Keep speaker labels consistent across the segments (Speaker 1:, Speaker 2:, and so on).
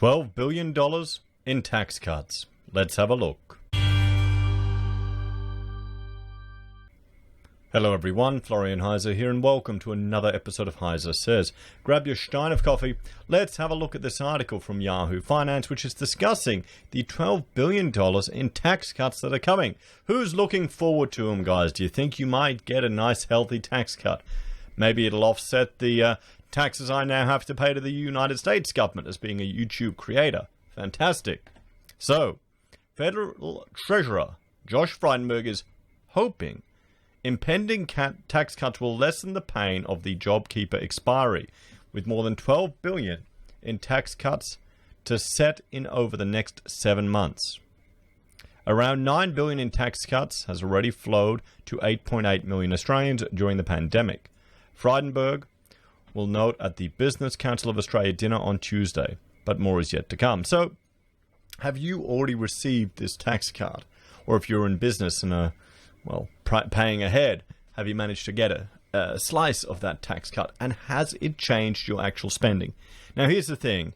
Speaker 1: $12 billion in tax cuts. Let's have a look. Hello everyone, Florian.Heise here, and welcome to another episode of HeiseSays. Grab your stein of coffee. Let's have a look at this article from Yahoo Finance, which is discussing the $12 billion in tax cuts that are coming. Who's looking forward to them, guys? Do you think you might get a nice, healthy tax cut? Maybe it'll offset the taxes I now have to pay to the United States government as being a YouTube creator. Fantastic. So, Federal Treasurer Josh Frydenberg is hoping impending tax cuts will lessen the pain of the JobKeeper expiry, with more than $12 billion in tax cuts to set in over the next 7 months. Around $9 billion in tax cuts has already flowed to 8.8 million Australians during the pandemic. Frydenberg will note at the Business Council of Australia dinner on Tuesday, but more is yet to come. So, have you already received this tax cut? Or if you're in business and are paying ahead, have you managed to get a slice of that tax cut? And has it changed your actual spending? Now, here's the thing.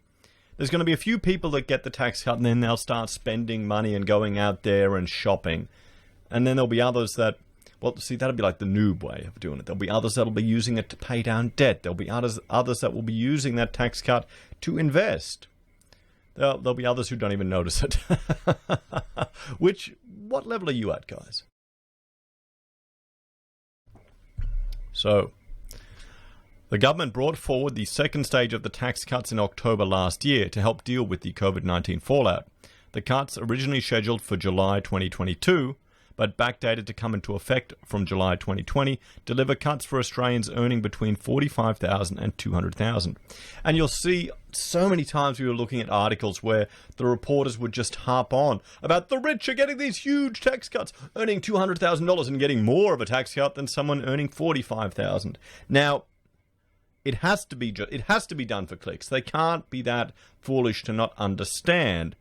Speaker 1: There's going to be a few people that get the tax cut and then they'll start spending money and going out there and shopping. And then there'll be others that, that'll be like the noob way of doing it. There'll be others that'll be using it to pay down debt. There'll be others that will be using that tax cut to invest. There'll be others who don't even notice it. What level are you at, guys? So, the government brought forward the second stage of the tax cuts in October last year to help deal with the COVID-19 fallout. The cuts, originally scheduled for July 2022, but backdated to come into effect from July 2020, deliver cuts for Australians earning between $45,000 and $200,000. And you'll see so many times we were looking at articles where the reporters would just harp on about the rich are getting these huge tax cuts, earning $200,000 and getting more of a tax cut than someone earning $45,000. Now, it has to be done for clicks. They can't be that foolish to not understand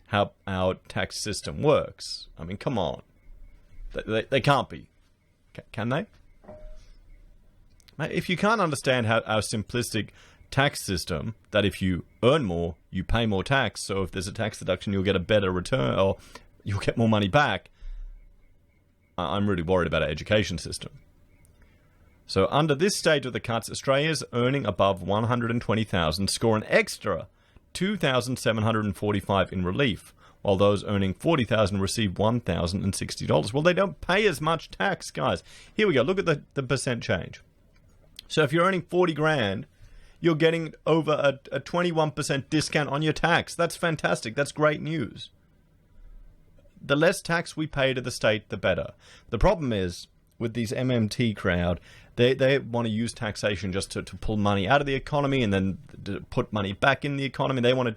Speaker 1: how our tax system works. I mean, come on. They can't be. Can they? If you can't understand how our simplistic tax system, that if you earn more, you pay more tax, so if there's a tax deduction, you'll get a better return, or you'll get more money back, I'm really worried about our education system. So under this stage of the cuts, Australians earning above $120,000 score an extra $2,745 in relief, while those earning $40,000 receive $1,060. Well, they don't pay as much tax, guys. Here we go. Look at the percent change. So if you're earning 40 grand, you're getting over a 21% discount on your tax. That's fantastic. That's great news. The less tax we pay to the state, the better. The problem is, with these MMT crowd, they want to use taxation just to pull money out of the economy and then to put money back in the economy. They want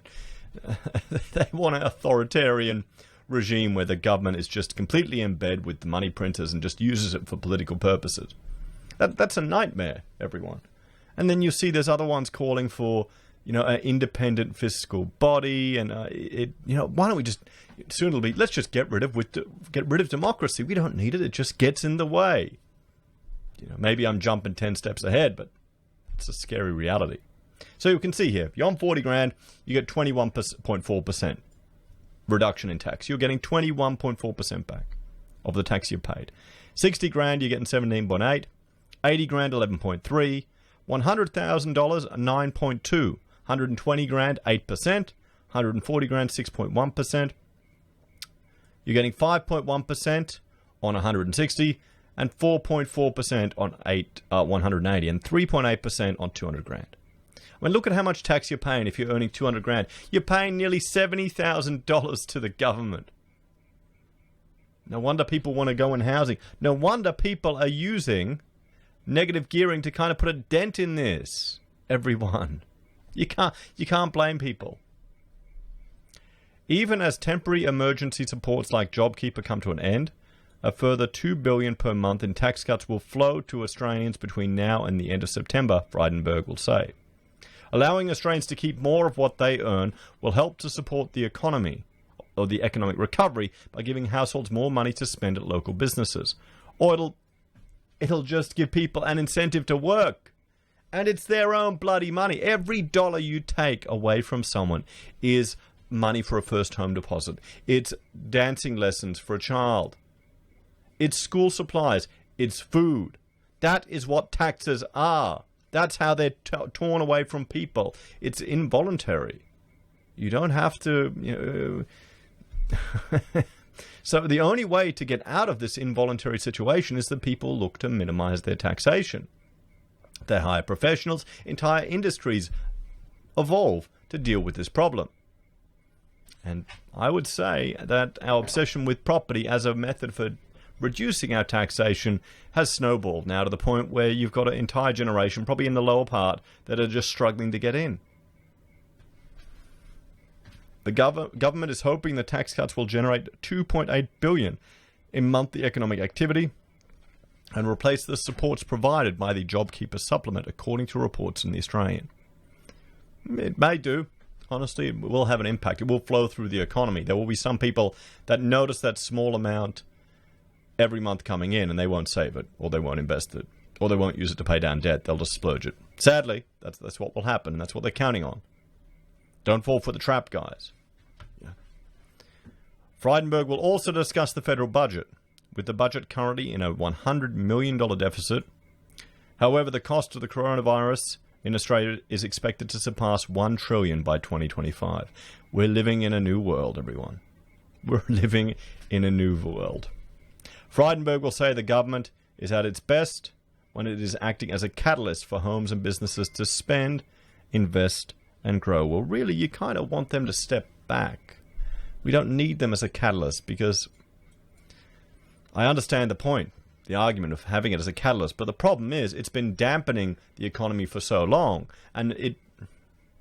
Speaker 1: an authoritarian regime where the government is just completely in bed with the money printers and just uses it for political purposes. That's a nightmare, everyone. And then you see there's other ones calling for, an independent fiscal body, and why don't we just soon it'll be let's just get rid of democracy. We don't need it. It just gets in the way. Maybe I'm jumping 10 steps ahead, but it's a scary reality. So you can see here, if you're on 40 grand, you get 21.4% reduction in tax. You're getting 21.4% back of the tax you paid. 60 grand, you're getting 17.8. 80 grand, 11.3. $100,000, 9.2. 120 grand, 8%. 140 grand, 6.1%. You're getting 5.1% on 160, and 4.4% on 180, and 3.8% on 200 grand. I mean, look at how much tax you're paying if you're earning 200 grand. You're paying nearly $70,000 to the government. No wonder people want to go in housing. No wonder people are using negative gearing to kind of put a dent in this. Everyone. You can't blame people. Even as temporary emergency supports like JobKeeper come to an end, a further $2 billion per month in tax cuts will flow to Australians between now and the end of September, Frydenberg will say. Allowing Australians to keep more of what they earn will help to support the economy, or the economic recovery, by giving households more money to spend at local businesses. Or it'll just give people an incentive to work And it's their own bloody money. Every dollar you take away from someone is money for a first home deposit. It's dancing lessons for a child. It's school supplies. It's food. That is what taxes are. That's how they're torn away from people. It's involuntary. You don't have to, So the only way to get out of this involuntary situation is that people look to minimize their taxation. They hire professionals. Entire industries evolve to deal with this problem. And I would say that our obsession with property as a method for reducing our taxation has snowballed now to the point where you've got an entire generation, probably in the lower part, that are just struggling to get in. The government is hoping the tax cuts will generate $2.8 billion in monthly economic activity and replace the supports provided by the JobKeeper supplement, according to reports in The Australian. It may do. Honestly, it will have an impact. It will flow through the economy. There will be some people that notice that small amount every month coming in and they won't save it, or they won't invest it, or they won't use it to pay down debt. They'll just splurge it. Sadly, that's what will happen, and that's what they're counting on. Don't fall for the trap, guys. Yeah. Frydenberg will also discuss the federal budget, with the budget currently in a $100 million deficit. However, the cost of the coronavirus in Australia is expected to surpass $1 trillion by 2025. We're living in a new world, everyone. We're living in a new world. Frydenberg will say the government is at its best when it is acting as a catalyst for homes and businesses to spend, invest, and grow. Well, really, you kind of want them to step back. We don't need them as a catalyst, because I understand the point, the argument of having it as a catalyst, but the problem is it's been dampening the economy for so long, and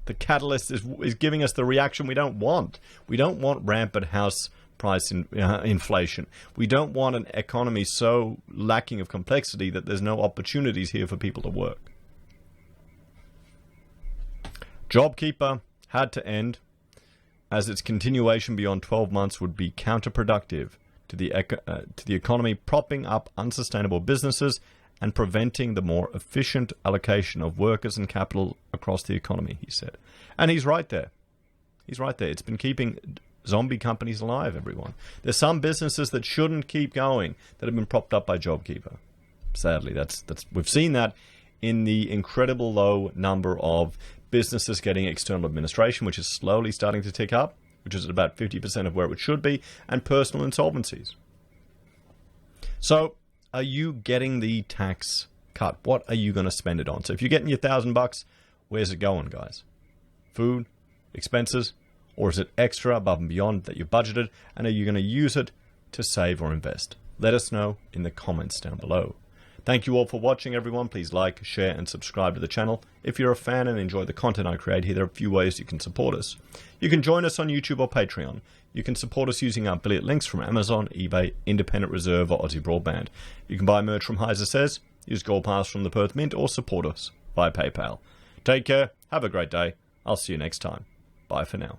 Speaker 1: the catalyst is giving us the reaction we don't want. We don't want rampant house price inflation. We don't want an economy so lacking of complexity that there's no opportunities here for people to work. JobKeeper had to end, as its continuation beyond 12 months would be counterproductive to the economy, propping up unsustainable businesses and preventing the more efficient allocation of workers and capital across the economy, he said. And he's right there. He's right there. It's been keeping zombie companies alive, everyone. There's some businesses that shouldn't keep going that have been propped up by JobKeeper. Sadly, we've seen that in the incredible low number of businesses getting external administration, which is slowly starting to tick up, which is at about 50% of where it should be, and personal insolvencies. So, are you getting the tax cut? What are you going to spend it on? So if you're getting your $1,000, where's it going, guys? Food, expenses, or is it extra above and beyond that you budgeted? And are you going to use it to save or invest? Let us know in the comments down below. Thank you all for watching, everyone. Please like, share, and subscribe to the channel. If you're a fan and enjoy the content I create here, there are a few ways you can support us. You can join us on YouTube or Patreon. You can support us using our affiliate links from Amazon, eBay, Independent Reserve, or AussieBroadband. You can buy merch from HeiseSays, use Gold Pass from the Perth Mint, or support us via PayPal. Take care. Have a great day. I'll see you next time. Bye for now.